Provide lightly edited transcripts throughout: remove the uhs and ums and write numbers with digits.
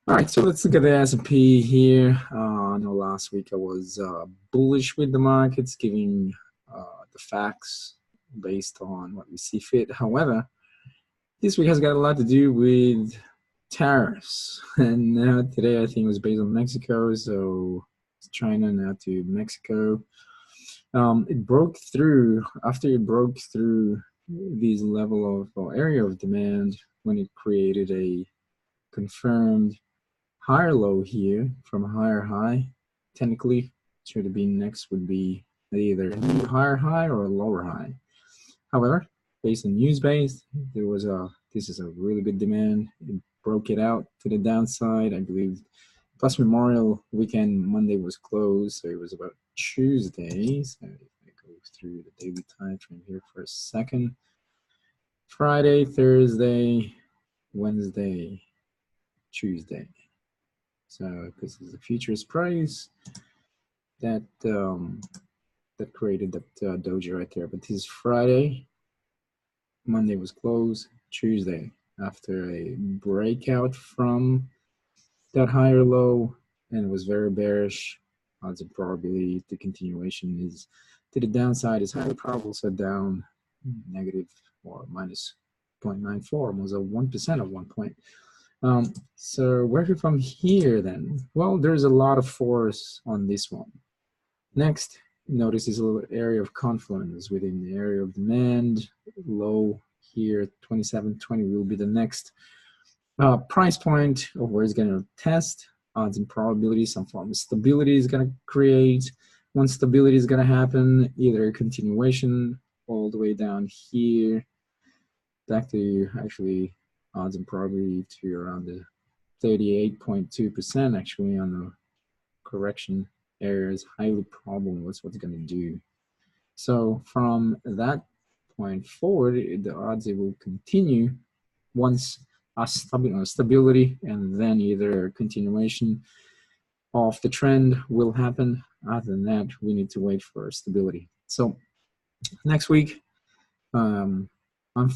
All right, so let's look at the S&P here. I know last week I was bullish with the markets, giving the facts based on what we see fit. However, this week has got a lot to do with tariffs. And today I think it was based on Mexico, so it's China now to Mexico. It broke through, after it broke through these level of or area of demand when it created a confirmed higher low here from a higher high. Technically, should have been next would be either a new higher high or a lower high. However, based on news based, this is a really good demand. It broke it out to the downside. I believe plus Memorial weekend Monday was closed, so it was about Tuesday. So if I go through the daily time frame here for a second. Friday, Thursday, Wednesday, Tuesday. So this is the futures price that that created that doji right there. But this is Friday. Monday was closed. Tuesday, after a breakout from that higher low, and it was very bearish. Odds of probability the continuation is to the downside is highly probable. So down negative or minus 0.94, almost a 1% at one point. So where from here then? Well, there's a lot of force on this one. Next, notice this little area of confluence within the area of demand. Low here, 2720 will be the next price point of where it's going to test. Odds and probability, some form of stability is going to create. Once stability is going to happen, either a continuation all the way down here, back to actually odds and probability to around the 38.2% actually on the correction area is highly probable what's going to do. So from that point forward, the odds it will continue once a stability and then either continuation of the trend will happen. Other than that, we need to wait for stability. So next week, I'm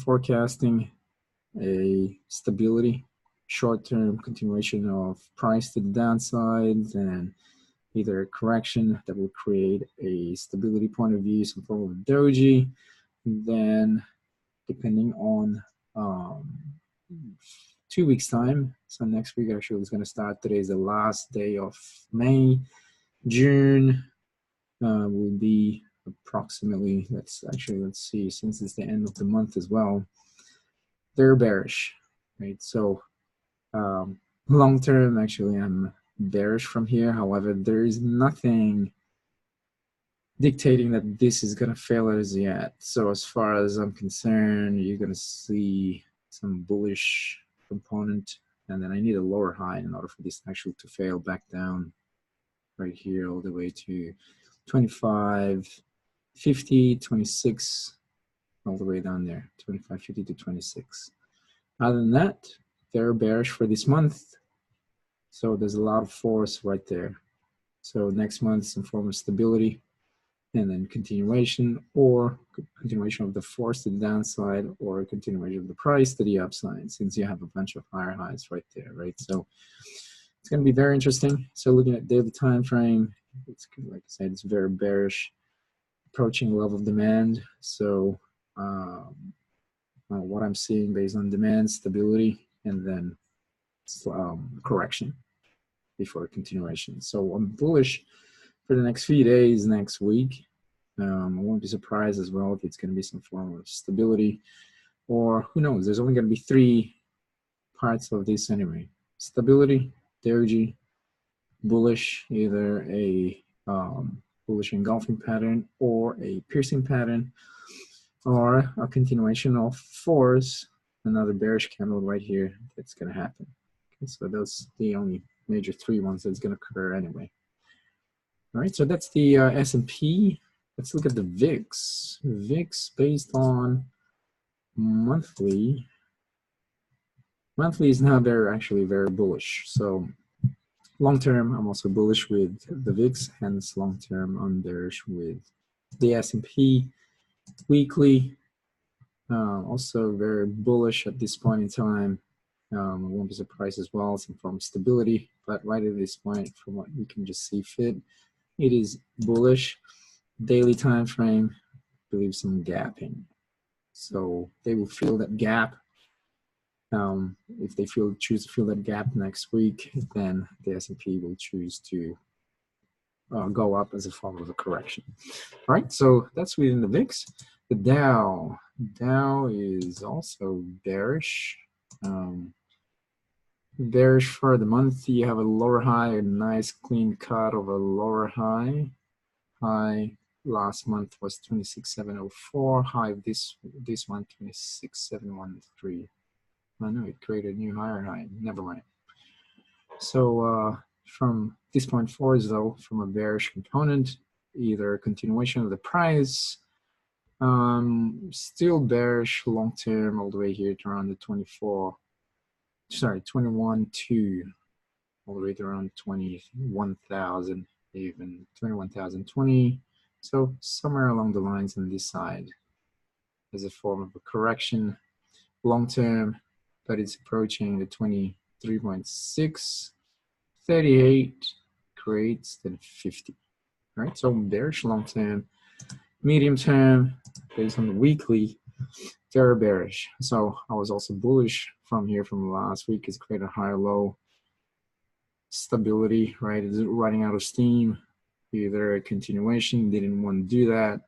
forecasting a stability, short-term continuation of price to the downside, and either a correction that will create a stability point of view, some form of doji. And then, depending on 2 weeks' time, so next week actually is going to start. Today is the last day of May. June will be approximately, let's see, since it's the end of the month as well, they're bearish, right? So long term, actually, I'm bearish from here. However, there is nothing dictating that this is going to fail as yet. So as far as I'm concerned, you're going to see some bullish component, and then I need a lower high in order for this actually to fail back down right here all the way to 25, 50, 26, all the way down there, 25, 50 to 26. Other than that, they're bearish for this month. So there's a lot of force right there. So next month, some form of stability, and then continuation, or continuation of the force to the downside, or continuation of the price to the upside, since you have a bunch of higher highs right there, right? So it's going to be very interesting. So looking at daily time frame, it's like I said, it's very bearish, approaching level of demand. So what I'm seeing based on demand, stability, and then correction before continuation. So I'm bullish for the next few days, next week. I won't be surprised as well if it's going to be some form of stability, or who knows, there's only going to be 3 parts of this anyway. Stability, doji, bullish, either a bullish engulfing pattern or a piercing pattern, or a continuation of force, another bearish candle right here that's going to happen. Okay, so those the only major 3 ones that's going to occur anyway. All right, so that's the S&P. Let's look at the VIX. VIX based on monthly. Monthly is now actually very bullish. So long term, I'm also bullish with the VIX, hence long term I'm bearish with the S&P. Weekly, also very bullish at this point in time. Won't be surprised as well, some form of stability, but right at this point, from what we can just see fit, it is bullish. Daily time frame, I believe some gapping. So they will fill that gap. If they choose to fill that gap next week, then the S&P will choose to go up as a form of a correction. All right, so that's within the VIX. The Dow is also bearish. Bearish for the month. You have a lower high, a nice clean cut of a lower high. High last month was 26,704. High this one 26,713. I know it created a new higher high. Never mind. So from this point forward, though, from a bearish component, either a continuation of the price, still bearish long term all the way here to around the 21.2, all the way to around 21,000, even 21,020. So somewhere along the lines on this side as a form of a correction long term, but it's approaching the 23.6. 38 creates then 50. All right, so bearish long term, medium term, based on the weekly, very bearish. So I was also bullish from here from last week. It's created a higher low stability, right? It's running out of steam. Either a continuation, didn't want to do that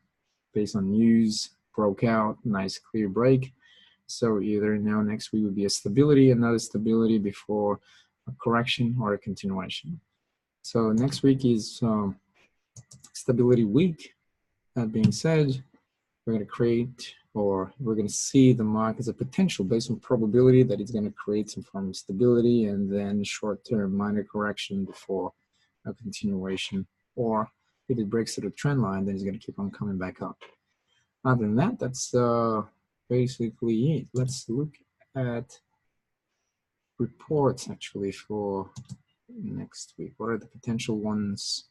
based on news, broke out, nice clear break. So either now next week would be a stability, another stability before a correction or a continuation. So next week is stability week. That being said, we're going to create, or we're going to see the market as a potential based on probability that it's going to create some form of stability and then short-term minor correction before a continuation. Or if it breaks through the trend line, then it's going to keep on coming back up. Other than that, that's basically it. Let's look at reports actually for next week. What are the potential ones?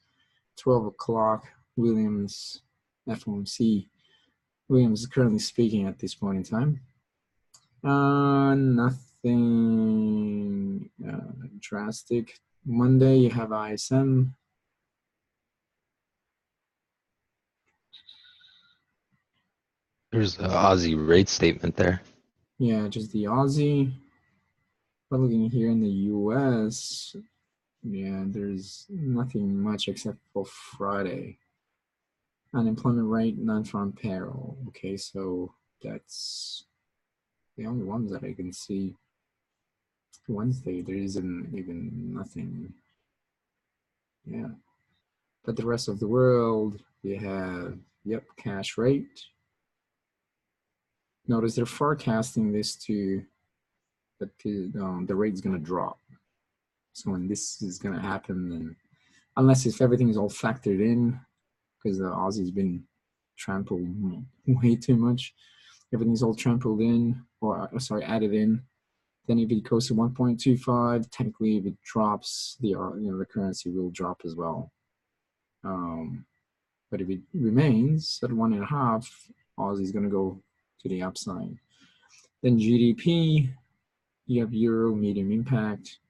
12 o'clock, Williams, FOMC. Williams is currently speaking at this point in time. Nothing drastic. Monday, you have ISM. There's an Aussie rate statement there. Yeah, just the Aussie. But looking here in the US, yeah, there's nothing much except for Friday. Unemployment rate, non-farm payroll. Okay, so that's the only ones that I can see. Wednesday, there isn't even nothing. Yeah. But the rest of the world, you have, yep, cash rate. Notice they're forecasting this to, that the rate's going to drop. So when this is going to happen, then, unless if everything is all factored in, because the Aussie's been trampled way too much. Everything's all trampled in, or sorry, added in. Then if it goes to 1.25, technically if it drops, the currency will drop as well. But if it remains at 1.5, Aussie is going to go to the upside. Then GDP, you have Euro, medium impact,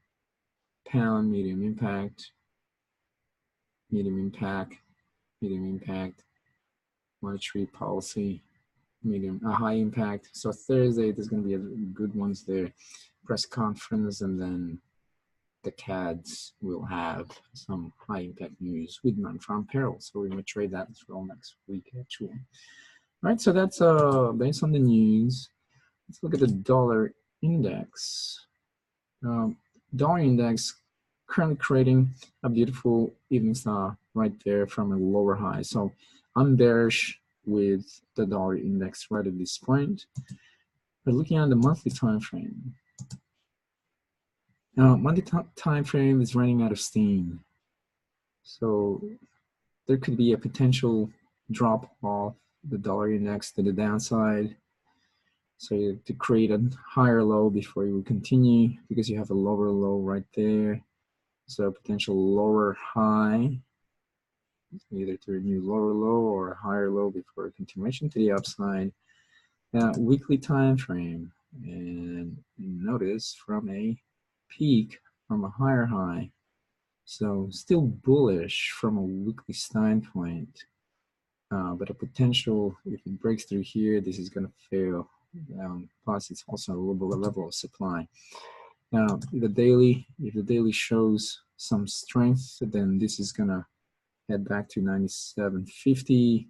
Pound, medium impact, medium impact, medium impact, monetary policy, high impact. So Thursday, there's going to be good ones there. Press conference, and then the CADs will have some high impact news with non-farm payroll. So we're going to trade that as well next week, actually. All right, so that's based on the news. Let's look at the dollar index. Dollar index currently creating a beautiful evening star right there from a lower high. So I'm bearish with the dollar index right at this point. But looking at the monthly time frame, monthly time frame is running out of steam. So there could be a potential drop off the dollar index to the downside. So you have to create a higher low before you continue, because you have a lower low right there. So potential lower high, either to a new lower low or a higher low before a continuation to the upside. Weekly time frame. and notice from a peak from a higher high. So still bullish from a weekly standpoint, but a potential, if it breaks through here, this is going to fail. Plus, it's also a level of supply. Now, if the daily shows some strength, then this is going to head back to 97.50.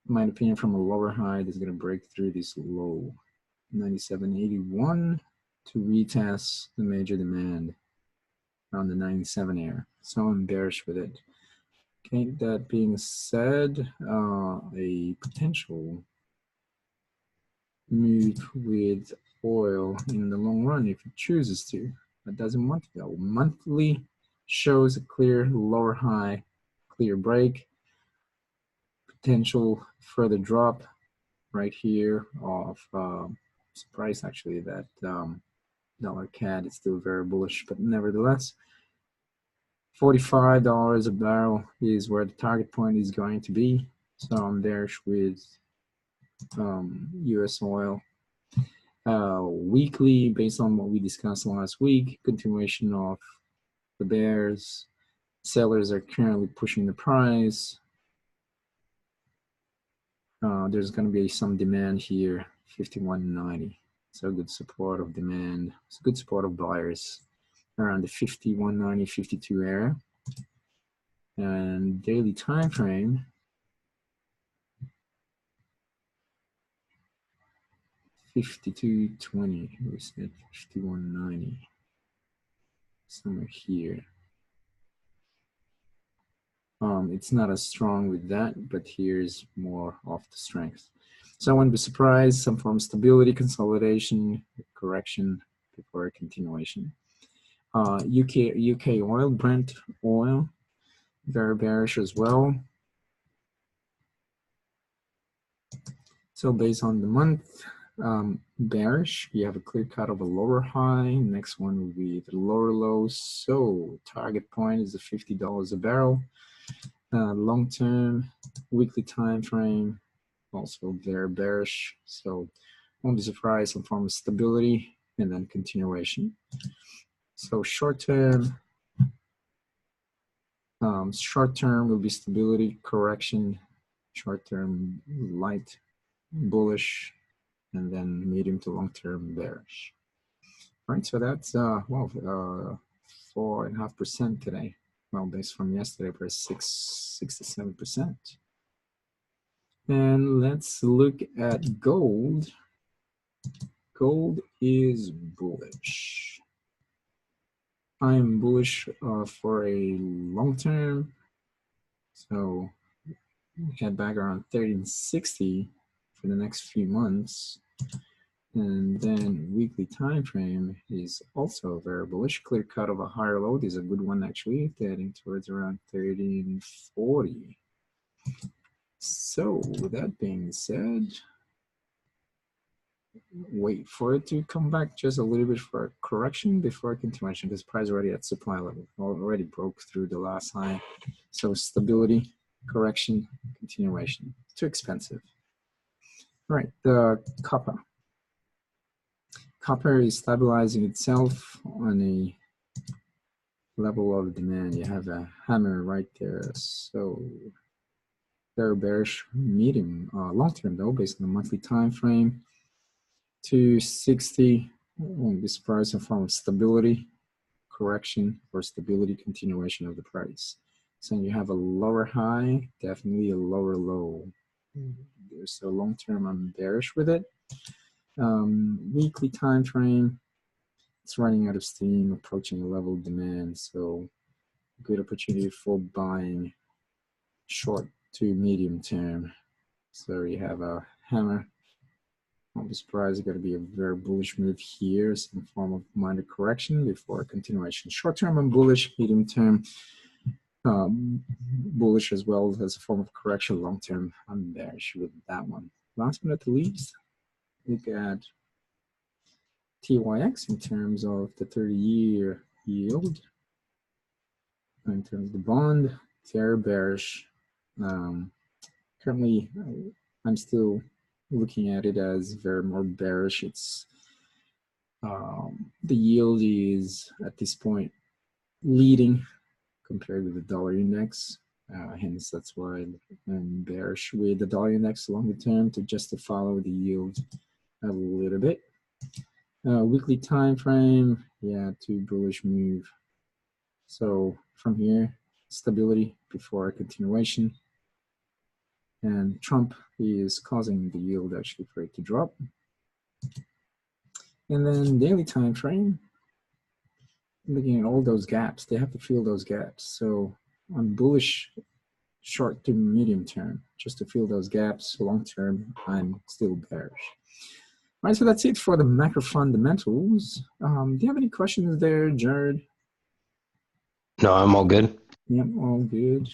In my opinion, from a lower high, this is going to break through this low, 97.81, to retest the major demand around the 97 area. So I'm bearish with it. Okay, that being said, a potential move with oil in the long run if it chooses to, but doesn't want to go. Monthly shows a clear lower high, clear break, potential further drop right here of surprise actually that dollar CAD is still very bullish, but nevertheless, $45 a barrel is where the target point is going to be. So I'm bearish with US oil. Weekly, based on what we discussed last week, continuation of the bears. Sellers are currently pushing the price. There's going to be some demand here, 51.90. So good support of demand. It's good support of buyers around the 51.90, 52 area. And daily time frame, 52.20. We said 51.90. Somewhere here. It's not as strong with that, but here's more of the strength. So I wouldn't be surprised, some form of stability, consolidation, correction before a continuation. UK oil, Brent oil, very bearish as well. So based on the month, bearish, you have a clear cut of a lower high. Next one will be the lower low. So target point is the $50 a barrel. Long-term, weekly time frame, also very bearish. So won't be surprised, some form of stability and then continuation. So short-term will be stability, correction, short-term light bullish, and then medium to long-term bearish. All right, so that's 4.5% today. Well, based from yesterday, for 6 to 7%. And let's look at gold. Gold is bullish. I am bullish for a long term. So head back around 1360 for the next few months. And then weekly time frame is also very bullish. Clear cut of a higher low is a good one actually, heading towards around 1340. So with that being said, wait for it to come back just a little bit for a correction before continuation, because price already at supply level, already broke through the last high. So stability, correction, continuation. Too expensive. All right, the copper. Copper is stabilizing itself on a level of demand. You have a hammer right there. So very bearish, medium, long term though, based on the monthly time frame. 260 on this price in form of stability, correction, or stability, continuation of the price. So you have a lower high, definitely a lower low. So long term, I'm bearish with it. Weekly time frame, it's running out of steam, approaching a level of demand. So good opportunity for buying short to medium term. So you have a hammer. I'll be surprised. It's going to be a very bullish move here, some form of minor correction before continuation. Short term, I'm bullish. Medium term, bullish as well as a form of correction. Long term, I'm bearish with that one. Last but not least, look at TYX in terms of the 30-year yield. In terms of the bond, very bearish. Currently, I'm still looking at it as very more bearish. It's the yield is at this point leading compared with the dollar index. Hence, that's why I'm bearish with the dollar index longer term to just to follow the yield a little bit. Weekly time frame, yeah, too bullish move. So from here, stability before a continuation. And Trump is causing the yield actually for it to drop. And then daily time frame, looking at all those gaps, they have to fill those gaps. So I'm bullish short to medium term, just to fill those gaps. Long term, I'm still bearish. All right, so that's it for the macro fundamentals. Do you have any questions there, Jared? No, I'm all good. Yep, all good.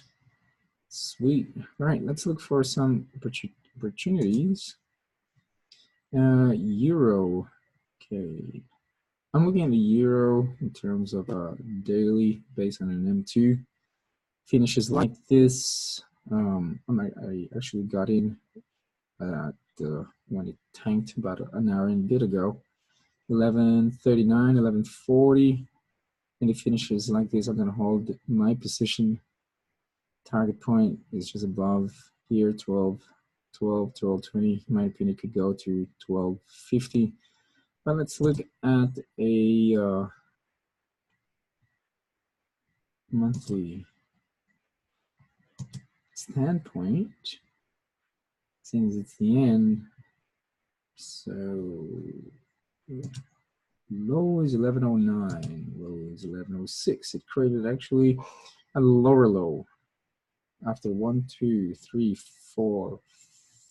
Sweet. All right, let's look for some opportunities. Euro. Okay. I'm looking at the euro in terms of daily based on an M2. Finishes like this. I actually got in when it tanked about an hour and a bit ago. 11:39, 11:40, and it finishes like this. I'm gonna hold my position. Target point is just above here, 12:20. In my opinion, it could go to 12:50. But let's look at a monthly standpoint, since it's the end. So low is 11:09, low is 11:06. It created actually a lower low after 1, 2, 3, 4,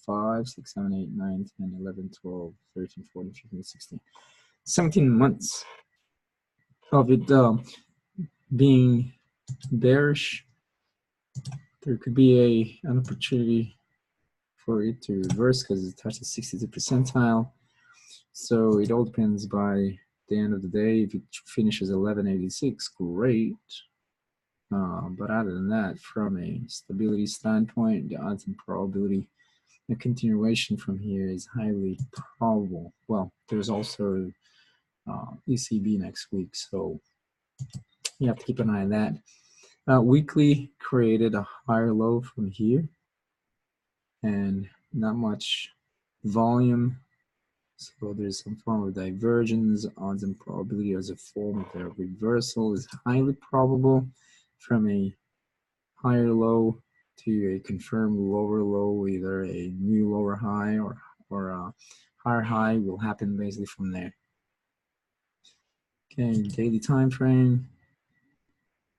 5, 6, 7, 8, 9, 10, 11, 12, 13, 14, 15, 16, 17 months of it being bearish. There could be an opportunity for it to reverse because it touches 62nd percentile. So it all depends by the end of the day. If it finishes 1186, great. But other than that, from a stability standpoint, the odds and probability a continuation from here is highly probable. Well, there's also ECB next week, so you have to keep an eye on that. Weekly created a higher low from here, and not much volume. So there's some form of divergence. Odds and probability as a form of a reversal is highly probable from a higher low to a confirmed lower low. Either a new lower high or a higher high will happen basically from there. Okay, daily time frame.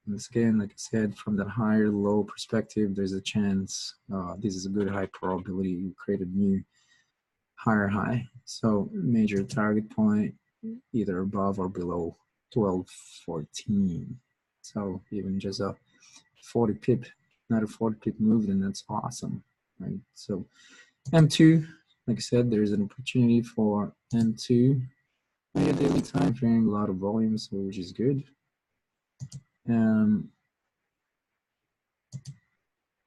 Once again, like I said, from that higher low perspective, there's a chance this is a good high probability you create a new higher high. So major target point either above or below 1214. So even just a 40 pip, not a 40 pip move, then that's awesome, right? So M2, like I said, there's an opportunity for M2. A daily time frame, a lot of volume, so which is good.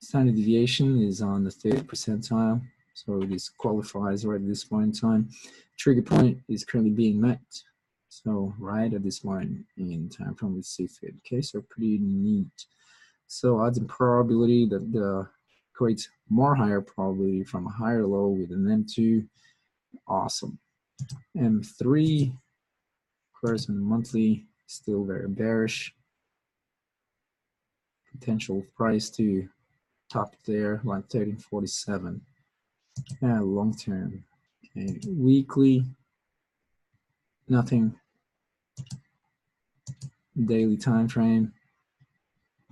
Standard deviation is on the 30th percentile, so this qualifies right at this point in time. Trigger point is currently being met, so right at this point in time frame we see fit. Okay, so pretty neat. So odds and probability that creates more higher probability from a higher low with an M2. Awesome. M3, of course, on monthly, still very bearish. Potential price to top there, like 1347. Yeah, long term. Okay, weekly, nothing. Daily time frame,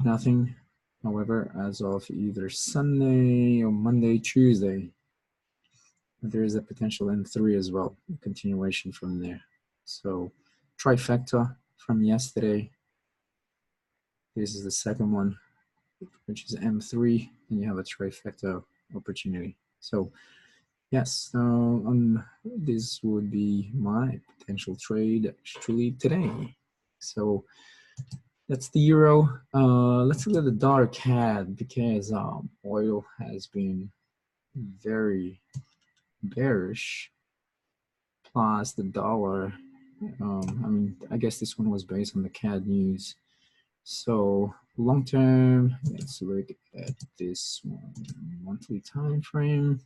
nothing. However, as of either Sunday or Monday, Tuesday, there is a potential M3 as well, continuation from there. So trifecta from yesterday. This is the second one, which is M3, and you have a trifecta opportunity. So yes, this would be my potential trade actually today. So that's the euro. Let's look at the dollar CAD because oil has been very bearish, plus the dollar. I mean, I guess this one was based on the CAD news. So long term, let's look at this one, monthly time frame.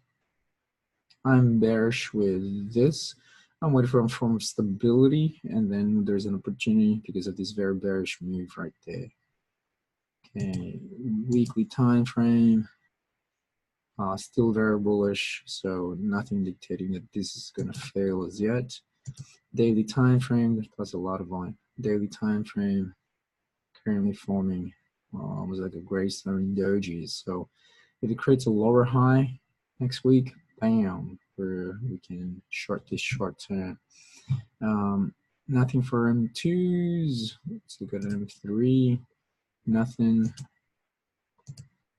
I'm bearish with this. I'm waiting for a form of stability, and then there's an opportunity because of this very bearish move right there. Okay, weekly time frame, still very bullish, so nothing dictating that this is going to fail as yet. Daily time frame, plus a lot of volume. Daily time frame currently forming almost like a gray starring doji. So if it creates a lower high next week, bam, we can short this short term. Nothing for M2s. Let's look at M3. Nothing.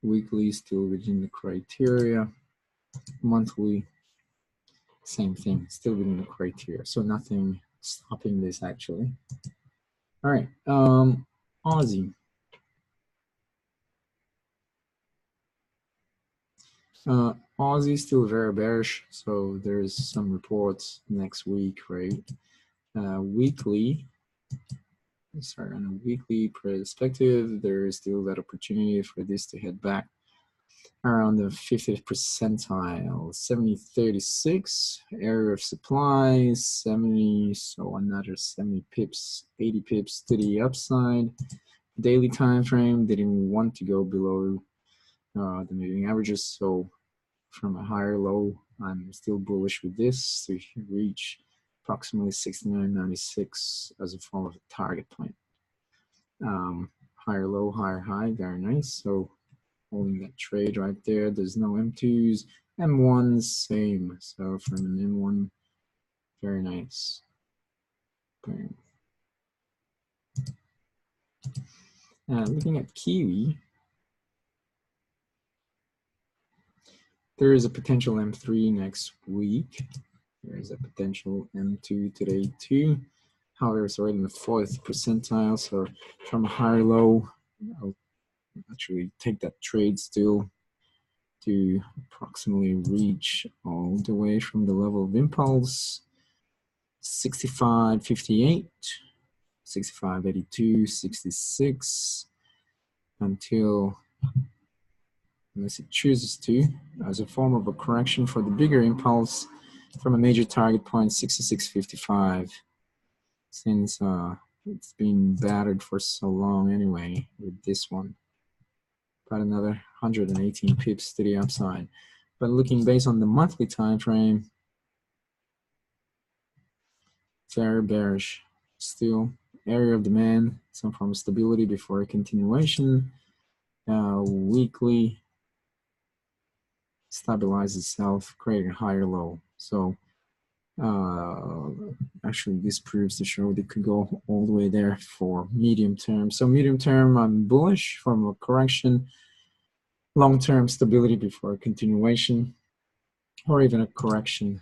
Weekly still within the criteria. Monthly, same thing, still within the criteria. So nothing stopping this actually. All right, Aussie. Aussie still very bearish, so there's some reports next week, right? Weekly, sorry, on a weekly perspective, there is still that opportunity for this to head back around the 50th percentile, 70.36, area of supply, 70, so another 70 pips, 80 pips to the upside. Daily time frame didn't want to go below the moving averages, so from a higher low, I'm still bullish with this to reach approximately 69.96 as a form of a target point. Higher low, higher high, very nice. So holding that trade right there. There's no M2s, M1s, same. So from an M1, very nice. Bam. Looking at Kiwi, there is a potential M3 next week. There is a potential M2 today too. However, it's already in the 4th percentile, so from a higher low, I'll actually take that trade still to approximately reach all the way from the level of impulse 65.58, 65.82, 66 until, unless it chooses to, as a form of a correction for the bigger impulse from a major target point 66.55. Since it's been battered for so long anyway with this one. About another 118 pips to the upside. But looking based on the monthly time frame, very bearish. Still area of demand, some form of stability before a continuation. Weekly stabilize itself, creating a higher low. So actually this proves to show that it could go all the way there for medium term. So medium term, I'm bullish from a correction, long-term stability before a continuation, or even a correction.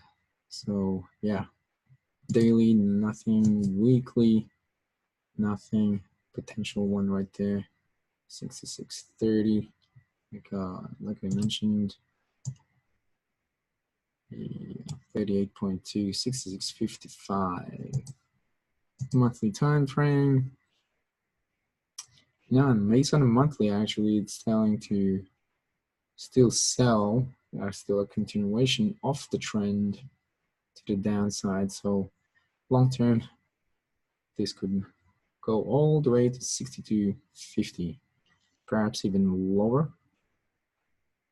So yeah, daily, nothing. Weekly, nothing. Potential one right there, 66.30. Like I mentioned, 38.2, 66.55. Monthly time frame. None. Based on a monthly, actually, it's telling to still sell. Still a continuation of the trend to the downside. So long term, this could go all the way to 62.50, perhaps even lower.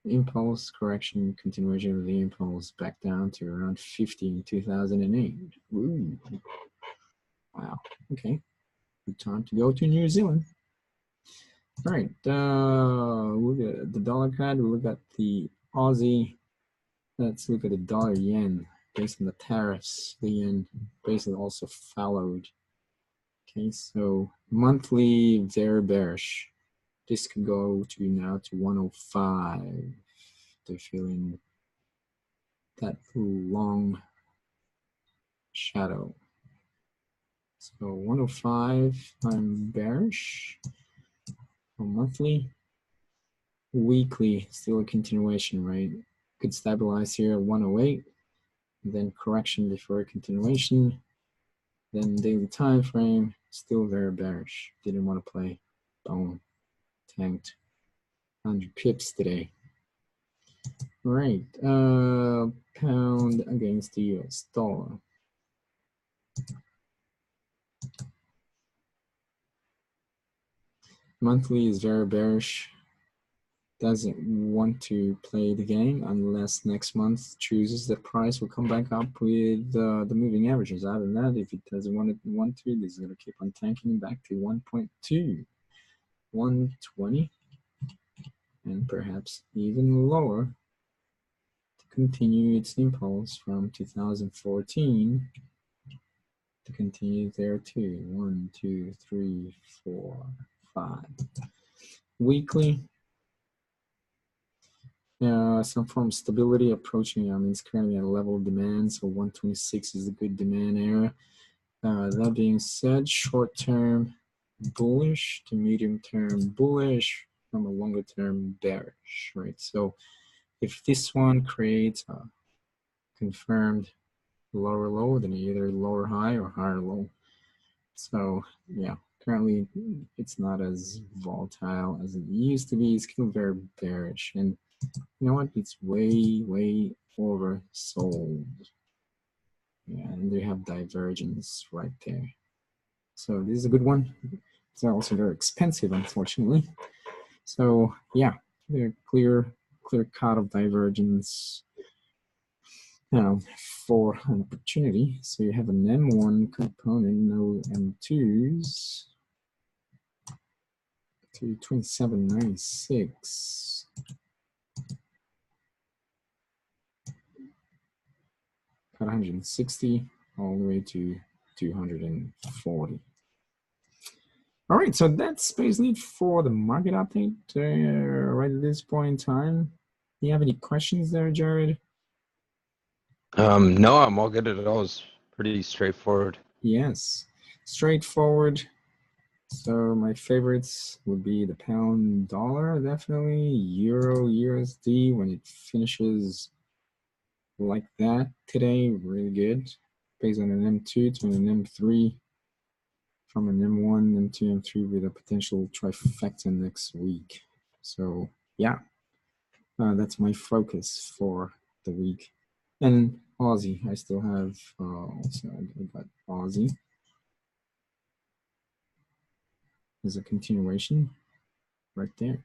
Impulse correction, continuation of the impulse back down to around 50 in 2008. Ooh. Wow. Okay. Good time to go to New Zealand. All right. Look at the dollar CAD. We'll look at the Aussie. Let's look at the dollar yen based on the tariffs. The yen basically also followed. Okay, so monthly, very bearish. This could go to now to 105. They're feeling that long shadow. So 105, I'm bearish for monthly. Weekly, still a continuation, right? Could stabilize here at 108. then correction before continuation, then daily time frame, still very bearish. Didn't want to play. Boom. Tanked 100 pips today. All right. Pound against the US dollar. Monthly is very bearish. Doesn't want to play the game unless next month chooses that price will come back up with the moving averages. Other than that, if it doesn't want to, this is going to keep on tanking back to 1.2, 120, and perhaps even lower to continue its impulse from 2014 to continue there too. 1, 2, 3, 4, 5. Weekly. Some form of stability approaching. I mean, it's currently at a level of demand, so 126 is a good demand area. That being said, short term bullish to medium term bullish, from a longer term bearish, right? So if this one creates a confirmed lower low, then either lower high or higher low. So yeah, currently it's not as volatile as it used to be. It's still very bearish, and you know what? It's way oversold. Yeah, and they have divergence right there. So this is a good one. It's also very expensive, unfortunately. So yeah, they're clear cut of divergence for an opportunity. So you have an M1 component, no M2s. To 27.96. Cut 160 all the way to 240. All right, so that's basically it for the market update right at this point in time. Do you have any questions there, Jared? No, I'm all good at all. It's pretty straightforward. Yes, straightforward. So my favorites would be the pound dollar, definitely. Euro USD when it finishes like that today, really good. Based on an M2 to an M3, from an M1, M2, M3 with a potential trifecta next week. So yeah, that's my focus for the week. And Aussie, I still have, also I got Aussie as a continuation right there.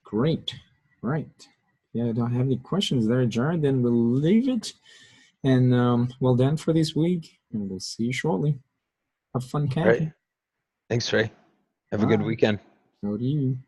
Great, right. Yeah, I don't have any questions there, Jared, then we'll leave it. And well done for this week, and we'll see you shortly. Have fun camping. Right. Thanks, Ray. Have a good Bye. weekend. So do you.